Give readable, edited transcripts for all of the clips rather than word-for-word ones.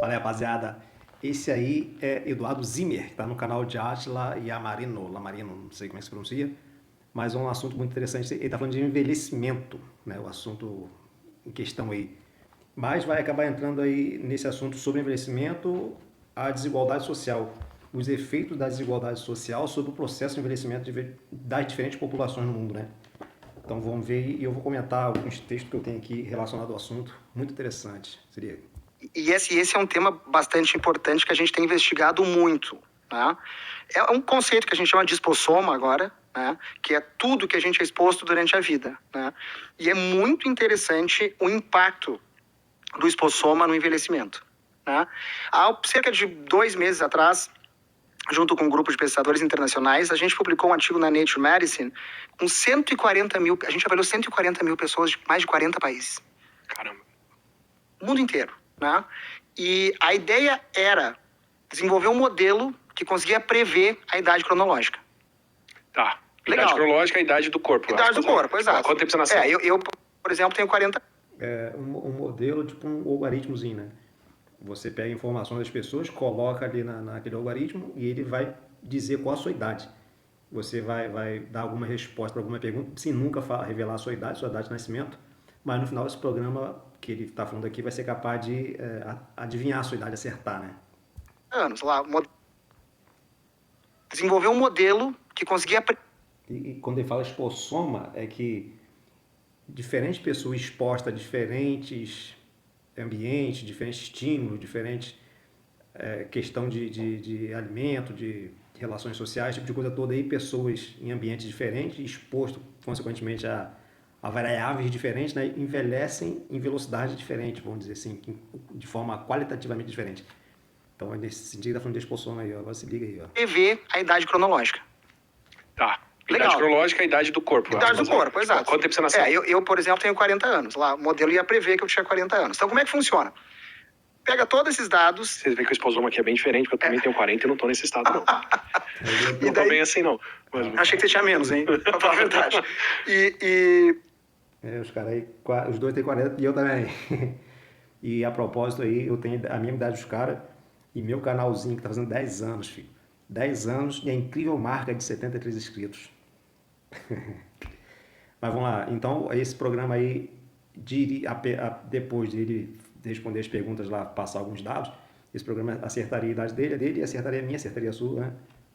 Fala aí, rapaziada. Esse aí é Eduardo Zimmer, que está no canal de Átila e Lamarino, não sei como é que se pronuncia, mas é um assunto muito interessante. Ele está falando de envelhecimento, né? O assunto em questão aí. Mas vai acabar entrando aí nesse assunto sobre envelhecimento, a desigualdade social, os efeitos da desigualdade social sobre o processo de envelhecimento das diferentes populações no mundo, né? Então vamos ver e eu vou comentar alguns textos que eu tenho aqui relacionados ao assunto, muito interessante. Seria. E esse é um tema bastante importante que a gente tem investigado muito, né? É um conceito que a gente chama de expossoma agora, né? Que é tudo que a gente é exposto durante a vida, né? E é muito interessante o impacto do expossoma no envelhecimento, né? Há cerca de 2 meses atrás, junto com um grupo de pesquisadores internacionais, a gente publicou um artigo na Nature Medicine com 140 mil, a gente avaliou 140 mil pessoas de mais de 40 países. Caramba. O mundo inteiro, né? E a ideia era desenvolver um modelo que conseguia prever a idade cronológica. Tá. Legal. Idade cronológica é a idade do corpo. Idade do corpo, exato. Quanto tempo você nasceu? Eu, por exemplo, tenho 40. É um modelo, tipo um algoritmozinho, né? Você pega informações das pessoas, coloca ali naquele algoritmo e ele vai dizer qual a sua idade. Você vai dar alguma resposta para alguma pergunta, sem nunca revelar a sua idade de nascimento, mas no final desse programa que ele está falando aqui vai ser capaz de adivinhar a sua idade, acertar, né? Anos lá, desenvolver um modelo que conseguia... E quando ele fala expossoma, é que diferentes pessoas expostas a diferentes ambientes, diferentes estímulos, diferentes questão de alimento, de relações sociais, tipo de coisa toda aí, pessoas em ambientes diferentes, expostos, consequentemente, a variáveis diferentes, né, envelhecem em velocidade diferente, vamos dizer assim, de forma qualitativamente diferente. Então, nesse sentido, está falando de expossoma aí, ó. Agora se liga aí, ó. Prever a idade cronológica. Tá. Legal. Idade cronológica é a idade do corpo. Idade do corpo, exato. Quanto tempo você nasceu? Eu, por exemplo, tenho 40 anos. Lá, o modelo ia prever que eu tinha 40 anos. Então, como é que funciona? Pega todos esses dados... Você vê que o exposoma aqui é bem diferente, porque eu também tenho 40 e não tô nesse estado, não. Não tô bem assim, não. Mas... Achei que você tinha menos, hein? Pra falar a verdade. Os caras aí, os dois têm 40 e eu também. E a propósito aí, eu tenho a mesma idade dos caras e meu canalzinho que tá fazendo 10 anos, filho. 10 anos e a incrível marca de 73 inscritos. Mas vamos lá. Então, esse programa aí, depois de ele responder as perguntas lá, passar alguns dados, esse programa acertaria a idade dele, a dele, e acertaria a minha, acertaria a sua, né?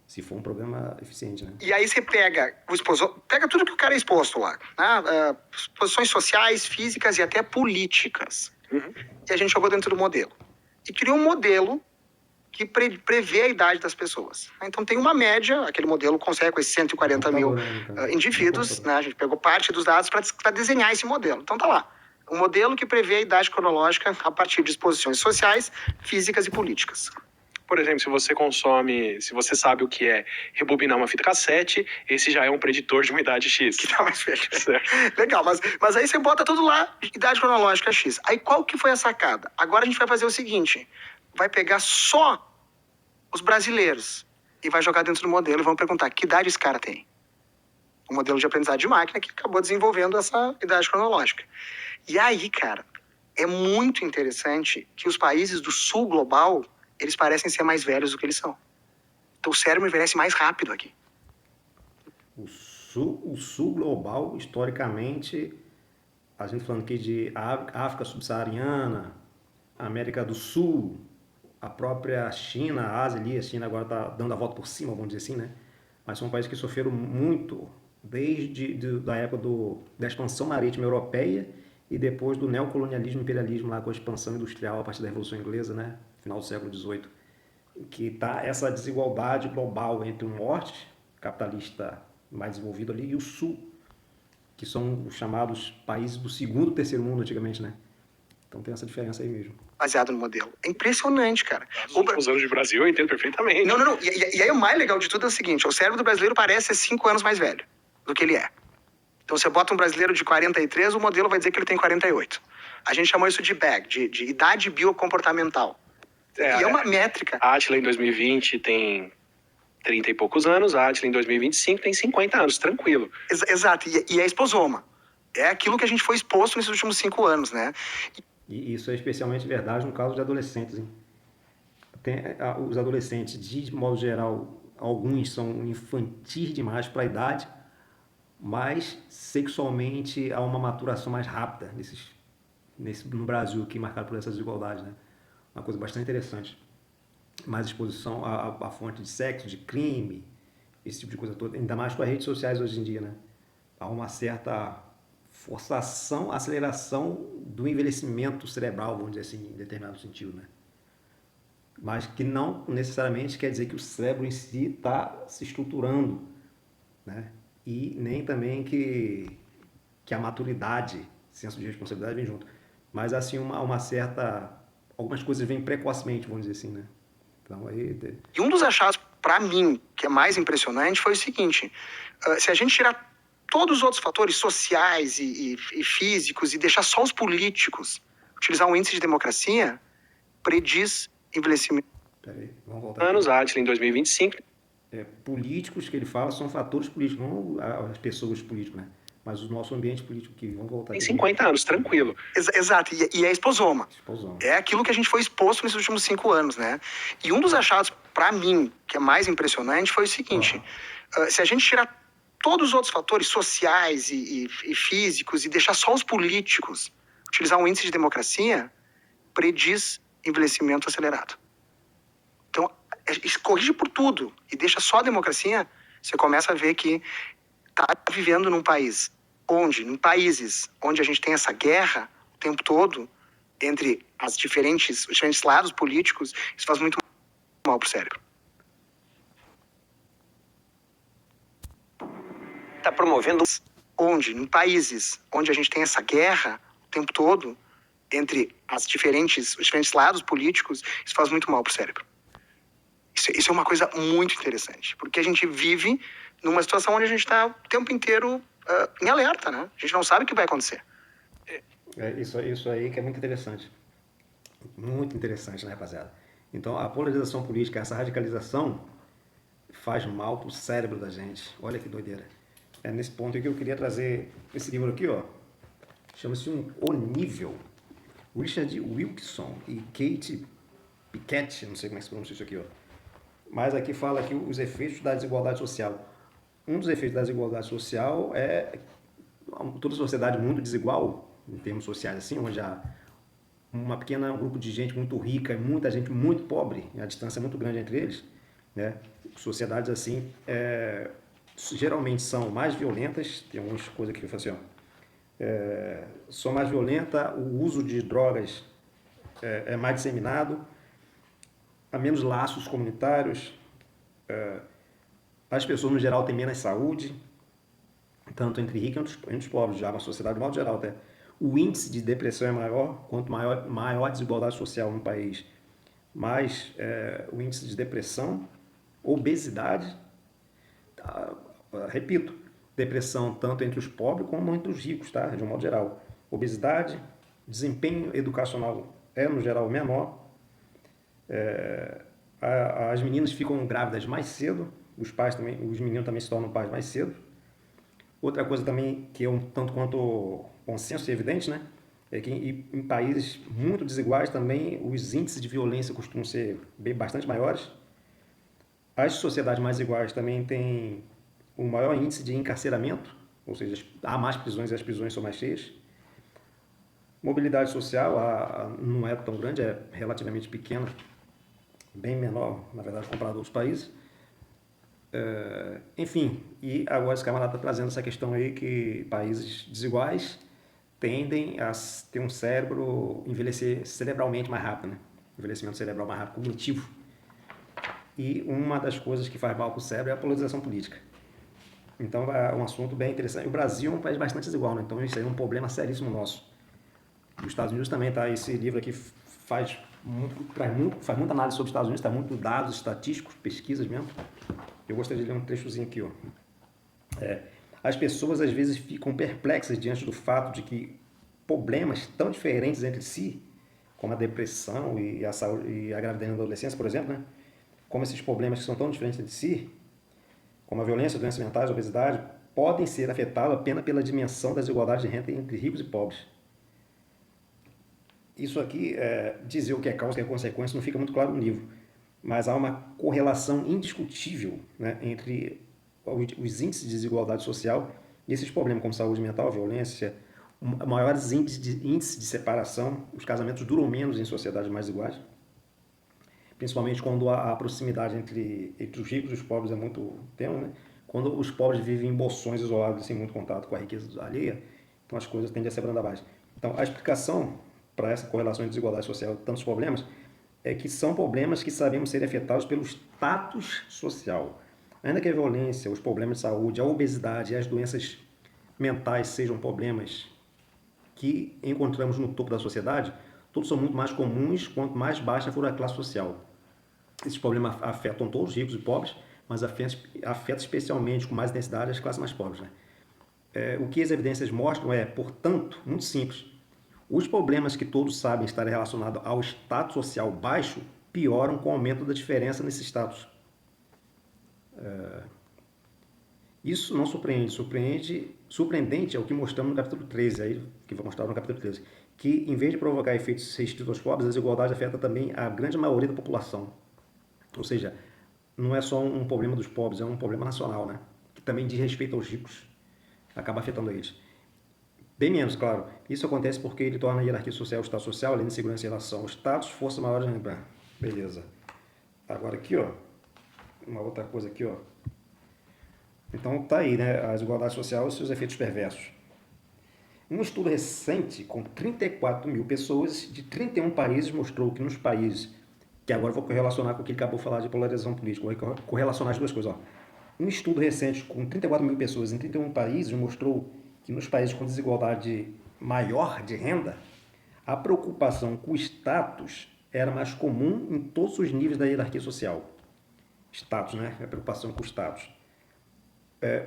Se for um programa eficiente, né? E aí você pega pega tudo que o cara é exposto lá, né? Posições sociais, físicas e até políticas. Uhum. E a gente jogou dentro do modelo. E criou um modelo que prevê a idade das pessoas. Então tem uma média, aquele modelo consegue com esses 140 mil indivíduos, né? A gente pegou parte dos dados para desenhar esse modelo. Então tá lá. Um modelo que prevê a idade cronológica a partir de exposições sociais, físicas e políticas. Por exemplo, se você sabe o que é rebobinar uma fita cassete, esse já é um preditor de uma idade X. Que tá mais velho. Certo. Legal, mas aí você bota tudo lá, idade cronológica X. Aí qual que foi a sacada? Agora a gente vai fazer o seguinte, vai pegar só os brasileiros e vai jogar dentro do modelo e vamos perguntar que idade esse cara tem. O modelo de aprendizado de máquina que acabou desenvolvendo essa idade cronológica. E aí, cara, é muito interessante que os países do sul global, eles parecem ser mais velhos do que eles são. Então o cérebro envelhece mais rápido aqui. O sul global, historicamente, a gente falando aqui de África subsaariana, América do Sul, a própria China, a Ásia ali, a China agora está dando a volta por cima, vamos dizer assim, né? Mas são países que sofreram muito desde a época da expansão marítima europeia e depois do neocolonialismo e imperialismo lá com a expansão industrial a partir da Revolução Inglesa, né? Final do século XVIII, que está essa desigualdade global entre o norte, capitalista mais desenvolvido ali, e o sul, que são os chamados países do segundo e terceiro mundo antigamente, né? Então tem essa diferença aí mesmo. Baseado no modelo. É impressionante, cara. Os últimos anos de Brasil eu entendo perfeitamente. Não. E aí o mais legal de tudo é o seguinte, o cérebro do brasileiro parece ser 5 anos mais velho do que ele é. Então você bota um brasileiro de 43, o modelo vai dizer que ele tem 48. A gente chamou isso de BAG, de idade biocomportamental. E é uma métrica. A Átila em 2020 tem 30 e poucos anos, a Átila em 2025 tem 50 anos, tranquilo. Exato, e é exposoma. É aquilo que a gente foi exposto nesses últimos 5 anos, né? E isso é especialmente verdade no caso de adolescentes, hein? Os adolescentes, de modo geral, alguns são infantis demais para a idade, mas sexualmente há uma maturação mais rápida no Brasil, aqui marcado por essas desigualdades, né? Uma coisa bastante interessante. Mais exposição à fonte de sexo, de crime, esse tipo de coisa toda, ainda mais com as redes sociais hoje em dia, né? Há uma certa forçação, aceleração do envelhecimento cerebral, vamos dizer assim, em determinado sentido, né? Mas que não necessariamente quer dizer que o cérebro em si está se estruturando, né? E nem também que a maturidade, senso de responsabilidade vem junto. Mas assim, uma certa... Algumas coisas vêm precocemente, vamos dizer assim, né? Então, aí... E um dos achados, para mim, que é mais impressionante foi o seguinte: se a gente tirar todos os outros fatores sociais e físicos e deixar só os políticos, utilizar um índice de democracia, prediz envelhecimento. Peraí, vamos voltar Anos, Atila, em 2025. Políticos que ele fala são fatores políticos, não as pessoas políticas, né? Mas o nosso ambiente político aqui. Vamos voltar Tem aqui. 50 anos, tranquilo. Exato, e é exposoma. Exposoma. É aquilo que a gente foi exposto nesses últimos 5 anos, né? E um dos achados, para mim, que é mais impressionante foi o seguinte: se a gente tirar todos os outros fatores sociais e físicos e deixar só os políticos, utilizar um índice de democracia, prediz envelhecimento acelerado. Então, corrige por tudo e deixa só a democracia, você começa a ver que está vivendo num país em países onde a gente tem essa guerra o tempo todo entre os diferentes lados políticos, isso faz muito mal pro cérebro. Está promovendo em países onde a gente tem essa guerra o tempo todo entre os diferentes lados políticos, isso faz muito mal pro cérebro. Isso é uma coisa muito interessante, porque a gente vive numa situação onde a gente está o tempo inteiro em alerta, né? A gente não sabe o que vai acontecer. Isso aí que é muito interessante. Muito interessante, né, rapaziada? Então, a polarização política, essa radicalização, faz mal pro cérebro da gente. Olha que doideira. É nesse ponto que eu queria trazer esse livro aqui, ó. Chama-se O Nível. Richard Wilkinson e Kate Pickett, não sei como é que se pronuncia isso aqui, ó. Mas aqui fala aqui os efeitos da desigualdade social. Um dos efeitos da desigualdade social é toda sociedade muito desigual, em termos sociais, assim, onde há um grupo de gente muito rica e muita gente muito pobre, a distância é muito grande entre eles, né? Sociedades assim, geralmente são mais violentas, tem algumas coisas aqui que eu falo assim, ó, são mais violentas, o uso de drogas é mais disseminado, há menos laços comunitários, as pessoas no geral têm menos saúde, tanto entre ricos e entre os pobres, já uma sociedade de modo geral até. O índice de depressão é maior, quanto maior a desigualdade social no país, mais o índice de depressão, obesidade, repito, depressão tanto entre os pobres como entre os ricos, tá? De um modo geral. Obesidade, desempenho educacional no geral menor, as meninas ficam grávidas mais cedo, os meninos também se tornam pais mais cedo. Outra coisa também que é um tanto quanto consenso e evidente, né? É que em países muito desiguais também os índices de violência costumam ser bastante maiores. As sociedades mais iguais também têm um maior índice de encarceramento, ou seja, há mais prisões e as prisões são mais cheias. Mobilidade social não é tão grande, é relativamente pequena, bem menor, na verdade, comparado a outros países. Enfim, e agora esse camarada está trazendo essa questão aí que países desiguais tendem a ter um cérebro envelhecer cerebralmente mais rápido, né? Envelhecimento cerebral mais rápido, cognitivo. E uma das coisas que faz mal para o cérebro é a polarização política. Então é um assunto bem interessante. O Brasil é um país bastante desigual, né? Então isso aí é um problema seríssimo nosso. Os Estados Unidos também, tá? Esse livro aqui faz muita análise sobre os Estados Unidos, tá? Muito dados estatísticos, pesquisas mesmo. Eu gostaria de ler um trechozinho aqui, ó. As pessoas às vezes ficam perplexas diante do fato de que problemas tão diferentes entre si, como a depressão e a saúde e a gravidez na adolescência, por exemplo, né? Como esses problemas que são tão diferentes entre si, como a violência, doenças mentais, a obesidade, podem ser afetados apenas pela dimensão das desigualdades de renda entre ricos e pobres. Isso aqui, dizer o que é causa e o que é consequência, não fica muito claro no livro. mas há uma correlação indiscutível, né, entre os índices de desigualdade social e esses problemas como saúde mental, violência, maiores índices de separação, os casamentos duram menos em sociedades mais iguais, principalmente quando a proximidade entre os ricos e os pobres é muito tênue, né? Quando os pobres vivem em bolsões isolados, sem muito contato com a riqueza alheia, então as coisas tendem a ser brandabaixas. Então, a explicação para essa correlação de desigualdade social e tantos problemas é que são problemas que sabemos ser afetados pelo status social. Ainda que a violência, os problemas de saúde, a obesidade e as doenças mentais sejam problemas que encontramos no topo da sociedade, todos são muito mais comuns quanto mais baixa for a classe social. Esses problemas afetam todos, ricos e pobres, mas afeta especialmente com mais intensidade as classes mais pobres, né? O que as evidências mostram é, portanto, muito simples. Os problemas que todos sabem estar relacionados ao status social baixo pioram com o aumento da diferença nesse status. Isso não surpreende, surpreendente é o que mostramos no capítulo 13, aí, que vou mostrar no capítulo 13, que em vez de provocar efeitos restritos aos pobres, a desigualdade afeta também a grande maioria da população. Ou seja, não é só um problema dos pobres, é um problema nacional, né? Que também diz respeito aos ricos, acaba afetando eles. Bem menos, claro. Isso acontece porque ele torna a hierarquia social o status social, além de segurança em relação ao status, força maior de lembrar. Beleza. Agora aqui, ó, uma outra coisa aqui, ó. Então tá aí, né, a desigualdade social e seus efeitos perversos. Um estudo recente com 34 mil pessoas de 31 países mostrou que nos países, que agora eu vou correlacionar com o que ele acabou de falar de polarização política, vou correlacionar as duas coisas, ó. Um estudo recente com 34 mil pessoas em 31 países mostrou que nos países com desigualdade maior de renda, a preocupação com o status era mais comum em todos os níveis da hierarquia social. Status, né? A preocupação com o status.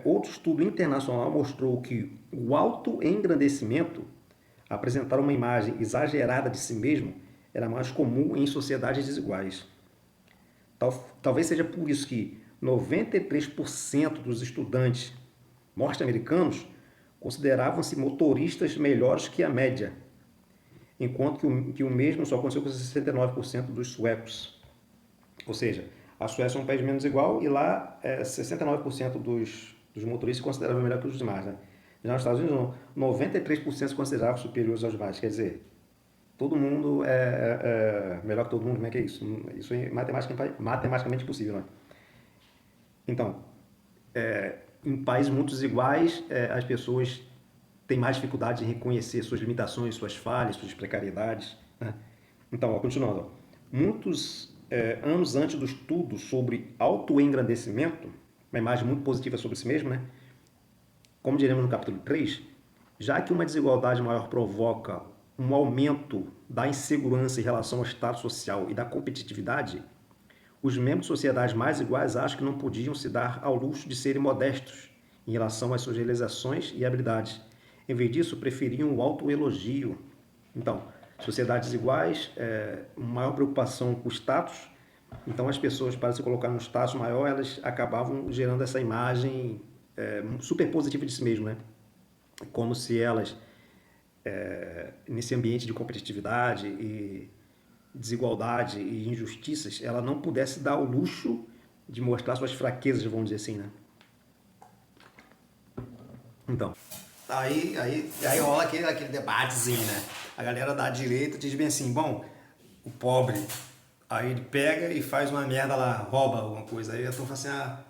Outro estudo internacional mostrou que o autoengrandecimento, apresentar uma imagem exagerada de si mesmo, era mais comum em sociedades desiguais. Talvez seja por isso que 93% dos estudantes norte-americanos consideravam-se motoristas melhores que a média, enquanto que o mesmo só aconteceu com 69% dos suecos. Ou seja, a Suécia é um país menos igual e lá 69% dos motoristas se consideravam melhor que os demais, né? Já nos Estados Unidos, não. 93% se consideravam superiores aos demais. Quer dizer, todo mundo é melhor que todo mundo. Como é que é isso? Isso é matematicamente impossível, né? Então, em países muito desiguais, as pessoas têm mais dificuldade em reconhecer suas limitações, suas falhas, suas precariedades, né? Então, continuando. Muitos anos antes do estudo sobre autoengrandecimento, uma imagem muito positiva sobre si mesmo, né? Como diremos no capítulo 3, já que uma desigualdade maior provoca um aumento da insegurança em relação ao status social e da competitividade, os membros de sociedades mais iguais acham que não podiam se dar ao luxo de serem modestos em relação às suas realizações e habilidades. Em vez disso, preferiam o autoelogio. Então, sociedades iguais, maior preocupação com o status. Então, as pessoas, para se colocar num status maior, elas acabavam gerando essa imagem super positiva de si mesmo, né? Como se elas, nesse ambiente de competitividade e desigualdade e injustiças, ela não pudesse dar o luxo de mostrar suas fraquezas, vamos dizer assim, né? Então, aí rola aquele debatezinho, né? A galera da direita diz bem assim, bom, o pobre, aí ele pega e faz uma merda lá, rouba alguma coisa. Aí a turma fala assim,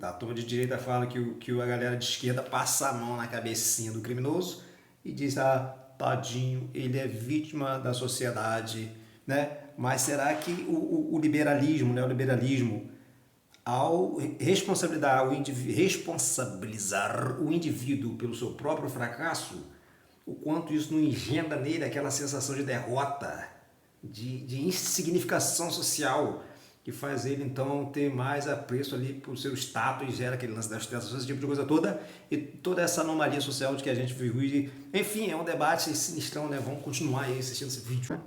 a turma de direita fala que a galera de esquerda passa a mão na cabecinha do criminoso e diz, tadinho, ele é vítima da sociedade, né? Mas será que o liberalismo, né? O liberalismo, ao responsabilizar o indivíduo pelo seu próprio fracasso, o quanto isso não engendra nele aquela sensação de derrota, de insignificação social, que faz ele então ter mais apreço ali por seu status e gera aquele lance das ostentações, esse tipo de coisa toda, e toda essa anomalia social de que a gente vive. Enfim, é um debate sinistrão, né? Vamos continuar aí assistindo esse vídeo.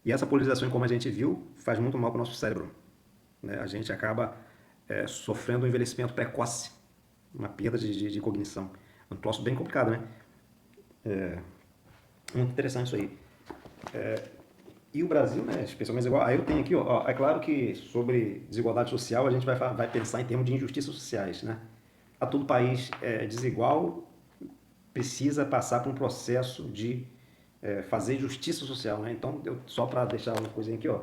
E essa polarização, como a gente viu, faz muito mal para o nosso cérebro, né? A gente acaba sofrendo um envelhecimento precoce, uma perda de cognição. É um troço bem complicado, né? Muito interessante isso aí. E o Brasil, né, especialmente igual. Aí eu tenho aqui, ó, é claro que sobre desigualdade social a gente vai pensar em termos de injustiças sociais, né? A todo país desigual precisa passar por um processo de fazer justiça social, né? Então, só para deixar uma coisinha aqui, ó,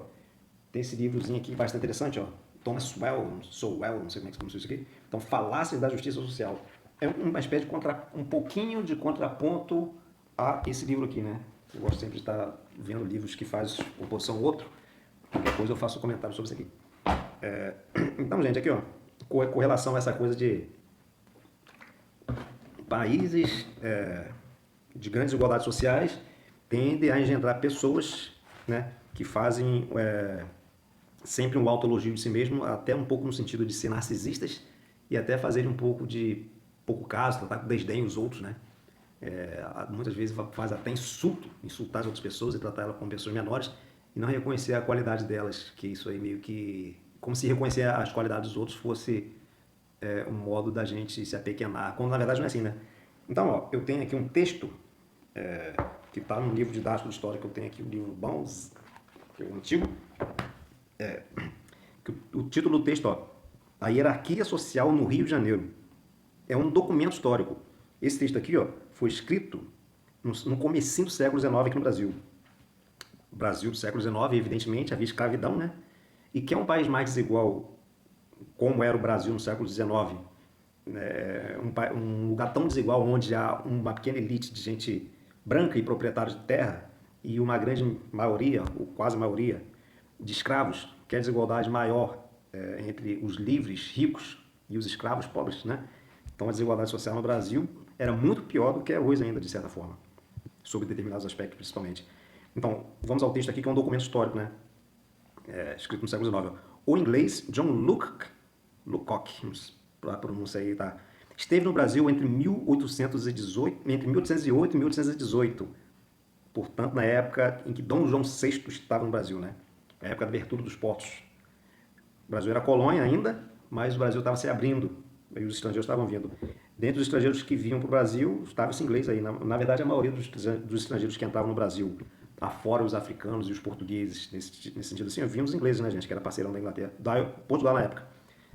tem esse livrozinho aqui bastante interessante, ó, Thomas Sowell, não sei como é que se pronuncia isso aqui. Então, Falácias da Justiça Social. É uma espécie de um pouquinho de contraponto a esse livro aqui, né? Eu gosto sempre de estar vendo livros que fazem oposição ao outro. Qualquer coisa eu faço um comentário sobre isso aqui. Então, gente, aqui, ó, com relação a essa coisa de países de grandes desigualdades sociais tendem a engendrar pessoas, né, que fazem sempre um autoelogio de si mesmo, até um pouco no sentido de ser narcisistas e até fazerem um pouco de pouco caso, tratar com desdém os outros, né? Muitas vezes faz até insultar as outras pessoas e tratar elas como pessoas menores e não reconhecer a qualidade delas, que isso aí meio que... como se reconhecer as qualidades dos outros fosse um modo da gente se apequenar, quando na verdade não é assim, né? Então, ó, eu tenho aqui um texto que está no livro didático de história que eu tenho aqui, o livro Bones, que é o antigo, o título do texto, ó, A Hierarquia Social no Rio de Janeiro. É um documento histórico. Esse texto aqui, ó, foi escrito no comecinho do século XIX aqui no Brasil. O Brasil do século XIX, evidentemente, havia escravidão, né? E que é um país mais desigual, como era o Brasil no século XIX, um lugar tão desigual onde há uma pequena elite de gente branca e proprietários de terra e uma grande maioria, ou quase maioria, de escravos, que é a desigualdade maior entre os livres, ricos, e os escravos pobres, né? Então a desigualdade social no Brasil era muito pior do que é hoje ainda, de certa forma, sobre determinados aspectos principalmente. Então, vamos ao texto aqui, que é um documento histórico, né? Escrito no século XIX. O inglês John Loocock, a pronúncia aí, tá? Esteve no Brasil entre 1808 e 1818, portanto, na época em que Dom João VI estava no Brasil, né? A época da abertura dos portos. O Brasil era colônia ainda, mas o Brasil estava se abrindo, e os estrangeiros estavam vindo. Dentre os estrangeiros que vinham para o Brasil, estava esse inglês aí. Na verdade, a maioria dos estrangeiros que entravam no Brasil, afora os africanos e os portugueses, nesse sentido assim, vinham os ingleses, né, gente, que era parceirão da Inglaterra, Portugal na época.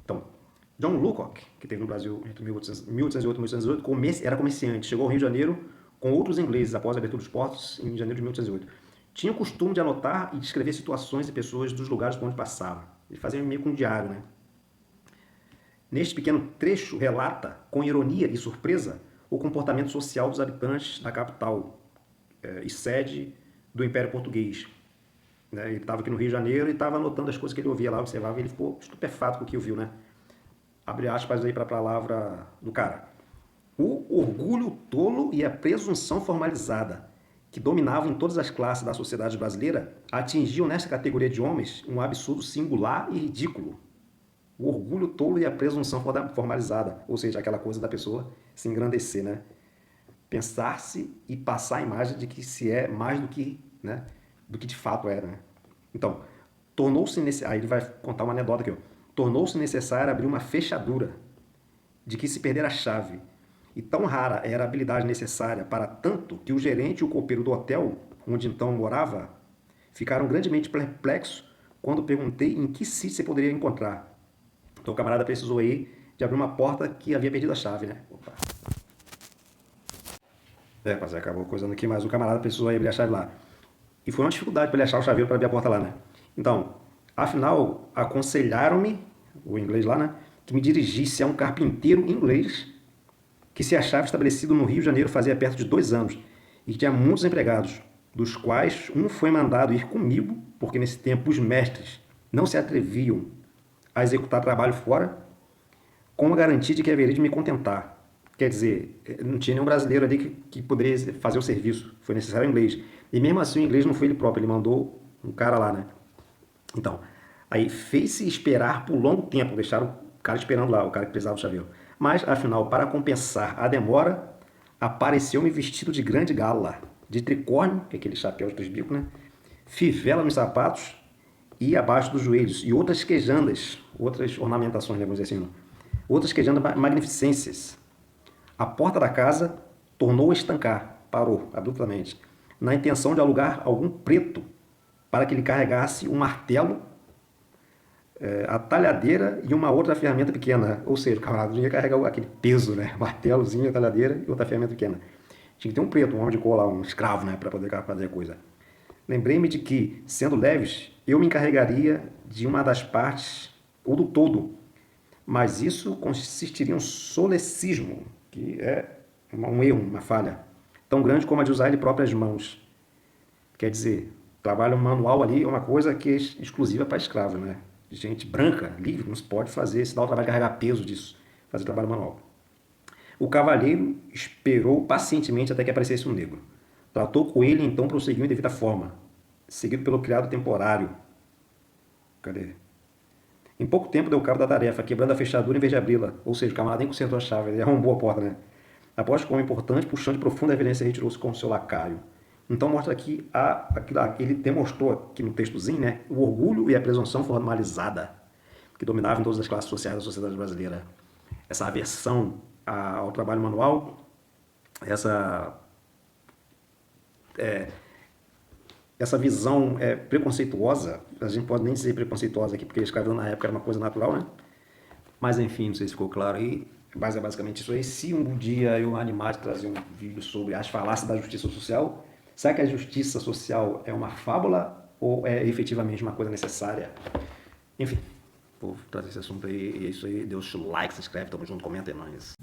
Então, John Loocock, que esteve no Brasil entre 1808 e 1818, era comerciante, chegou ao Rio de Janeiro com outros ingleses após a abertura dos portos em janeiro de 1808. Tinha o costume de anotar e descrever situações e pessoas dos lugares por onde passava. Ele fazia meio com um diário, né? Neste pequeno trecho relata, com ironia e surpresa, o comportamento social dos habitantes da capital e sede do Império Português. Ele estava aqui no Rio de Janeiro e estava anotando as coisas que ele ouvia lá, observava, e ele ficou estupefato com o que ouviu, né? Abre aspas aí para a palavra do cara. O orgulho tolo e a presunção formalizada, que dominavam em todas as classes da sociedade brasileira, atingiam nesta categoria de homens um absurdo singular e ridículo. O orgulho tolo e a presunção formalizada, ou seja, aquela coisa da pessoa se engrandecer, né? Pensar-se e passar a imagem de que se é mais do que, né, do que de fato era, né? Então, aí ele vai contar uma anedota aqui, ó. Tornou-se necessário abrir uma fechadura de que se perdera a chave, e tão rara era a habilidade necessária para tanto que o gerente e o copeiro do hotel, onde então morava, ficaram grandemente perplexos quando perguntei em que sítio você poderia encontrar. Então o camarada precisou aí de abrir uma porta que havia perdido a chave, né? Opa. Mas acabou coisando aqui, mas o camarada precisou aí abrir a chave lá. E foi uma dificuldade para ele achar o chaveiro para abrir a porta lá, né? Então, afinal, aconselharam-me, o inglês lá, né, que me dirigisse a um carpinteiro inglês que se achava estabelecido no Rio de Janeiro fazia perto de 2 anos e que tinha muitos empregados, dos quais um foi mandado ir comigo, porque nesse tempo os mestres não se atreviam a executar trabalho fora, com a garantia de que haveria de me contentar. Quer dizer, não tinha nenhum brasileiro ali que poderia fazer o serviço, foi necessário o inglês. E mesmo assim o inglês não foi ele próprio, ele mandou um cara lá, né? Então, aí fez-se esperar por longo tempo, deixaram o cara esperando lá, o cara que precisava do chaveiro. Mas, afinal, para compensar a demora, apareceu-me vestido de grande gala, de tricórnio, que é aquele chapéu de 2 bicos, né? Fivela nos sapatos e abaixo dos joelhos, e outras quejandas, outras ornamentações, né, vamos dizer assim, não? Outras quejandas magnificências. A porta da casa tornou a estancar, parou abruptamente, na intenção de alugar algum preto para que ele carregasse um martelo, a talhadeira e uma outra ferramenta pequena. Ou seja, o camarada não ia carregar aquele peso, né? Martelozinho, a talhadeira e outra ferramenta pequena. Tinha que ter um preto, um homem de cola, um escravo, né? Para poder fazer a coisa. Lembrei-me de que, sendo leves, eu me encarregaria de uma das partes, ou do todo. Mas isso consistiria em um solecismo, que é um erro, uma falha, tão grande como a de usar ele próprias mãos. Quer dizer, trabalho manual ali é uma coisa que é exclusiva para escravos, né? Gente branca, livre, não se pode fazer, se dá o trabalho de carregar peso disso, fazer trabalho manual. O cavalheiro esperou pacientemente até que aparecesse um negro. Tratou com ele e então prosseguiu em devida forma, seguido pelo criado temporário. Cadê? Em pouco tempo deu cabo da tarefa, quebrando a fechadura em vez de abri-la. Ou seja, o camarada nem consertou a chave, ele arrombou a porta, né? Após que o homem importante, puxando de profunda reverência, retirou-se com o seu lacaio. Então mostra aqui, ele demonstrou aqui no textozinho, né, o orgulho e a presunção formalizada que dominavam todas as classes sociais da sociedade brasileira. Essa aversão ao trabalho manual, essa visão preconceituosa, a gente pode nem dizer preconceituosa aqui, porque a escravidão na época era uma coisa natural, né? Mas enfim, não sei se ficou claro aí, mas é basicamente isso aí. Se um dia eu animar de trazer um vídeo sobre as falácias da justiça social, será que a justiça social é uma fábula ou é efetivamente uma coisa necessária? Enfim, vou trazer esse assunto aí, e é isso aí. Dê o seu like, se inscreve, tamo junto, comenta, é nóis.